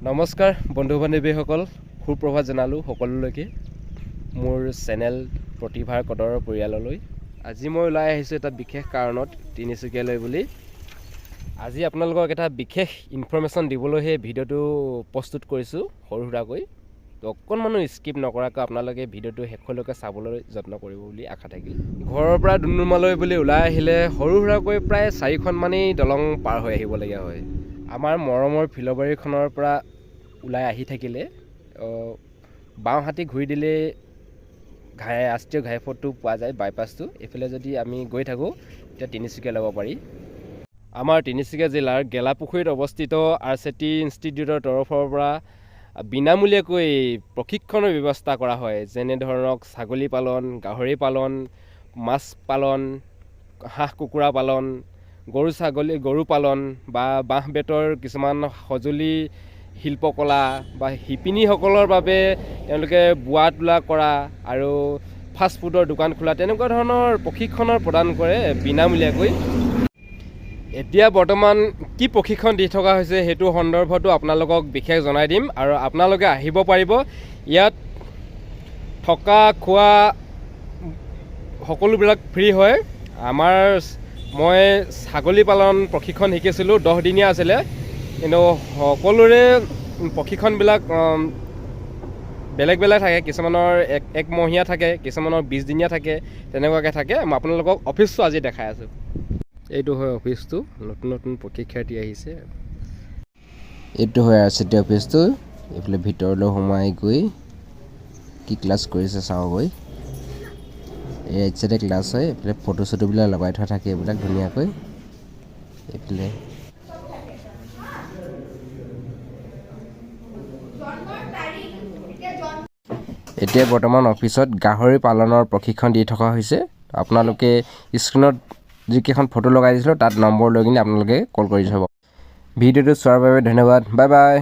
নমস্কাৰ বন্ধু বান্ধৱীসকল, সুপ্ৰভাত জনালোঁ সকলোলৈকে মোৰ চেনেল প্ৰতিভাৰ কদৰৰ পৰিয়াললৈ। আজি মই ওলাই আহিছোঁ এটা বিশেষ কাৰণত তিনিচুকীয়ালৈ বুলি। আজি আপোনালোকক এটা বিশেষ ইনফৰমেশ্যন দিবলৈহে ভিডিঅ'টো প্ৰস্তুত কৰিছোঁ সৰু সুৰাকৈ। তো অকণমানো স্কিপ নকৰাকৈ আপোনালোকে ভিডিঅ'টো শেষলৈকে চাবলৈ যত্ন কৰিব বুলি আশা থাকিল। ঘৰৰ পৰা ডুমডুমালৈ বুলি ওলাই আহিলে সৰু সুৰাকৈ প্ৰায় 4খনমানেই দলং পাৰ হৈ আহিবলগীয়া হয়। আমাৰ মৰমৰ ফিলবাৰীখনৰ পৰা ওলাই আহি থাকিলে বাওঁহাতি ঘূৰি দিলে ৰাষ্ট্ৰীয় ঘাইপথটো পোৱা যায়, বাইপাছটো। এইফালে যদি আমি গৈ থাকোঁ তেতিয়া তিনিচুকীয়া ল'ব পাৰি। আমাৰ তিনিচুকীয়া জিলাৰ গেলাপুখুৰীত অৱস্থিত RCT ইনষ্টিটিউটৰ তৰফৰ পৰা বিনামূলীয়াকৈ প্ৰশিক্ষণৰ ব্যৱস্থা কৰা হয়। যেনে ধৰক ছাগলী পালন, গাহৰি পালন, মাছ পালন, হাঁহ কুকুৰা পালন, গৰু পালন বা বাঁহ বেতৰ কিছুমান সঁজুলি, শিল্পকলা বা শিপিনীসকলৰ বাবে তেওঁলোকে বোৱা তোলা কৰা আৰু ফাষ্টফুডৰ দোকান খোলা, তেনেকুৱা ধৰণৰ প্ৰশিক্ষণৰ প্ৰদান কৰে বিনামূলীয়াকৈ। এতিয়া বৰ্তমান কি প্ৰশিক্ষণ দি থকা হৈছে সেইটো সন্দৰ্ভতো আপোনালোকক বিশেষ জনাই দিম আৰু আপোনালোকে আহিব পাৰিব। ইয়াত থকা খোৱা সকলোবিলাক ফ্ৰী হয়। মই ছাগলী পালন প্ৰশিক্ষণ শিকিছিলোঁ, 10 দিনীয়া আছিলে, কিন্তু সকলোৰে প্ৰশিক্ষণবিলাক বেলেগ বেলেগ থাকে। কিছুমানৰ একমহীয়া থাকে, কিছুমানৰ 20 দিনীয়া থাকে, তেনেকুৱাকৈ থাকে। মই আপোনালোকক অফিচটো আজি দেখাই আছোঁ। এইটো হয় অফিচটো, নতুন নতুন প্ৰশিক্ষাৰ্থী আহিছে। এইটো হয় RCT অফিচটো। এইফালে ভিতৰলৈ সোমাই গৈ কি ক্লাছ কৰিছে চাওঁগৈ। এই ৰাইট চাইডে ক্লাছ হয়, এইফালে ফটো চটোবিলাক লগাই থোৱা থাকে, এইবিলাক ধুনীয়াকৈ। এইফালে এতিয়া বৰ্তমান অফিচত গাহৰি পালনৰ প্ৰশিক্ষণ দি থকা হৈছে। আপোনালোকে স্ক্ৰীণত যিকেইখন ফটো লগাই দিছিলোঁ তাত নম্বৰ লৈ কিনে আপোনালোকে কল কৰি চাব। ভিডিঅ'টো চোৱাৰ বাবে ধন্যবাদ। Bye bye.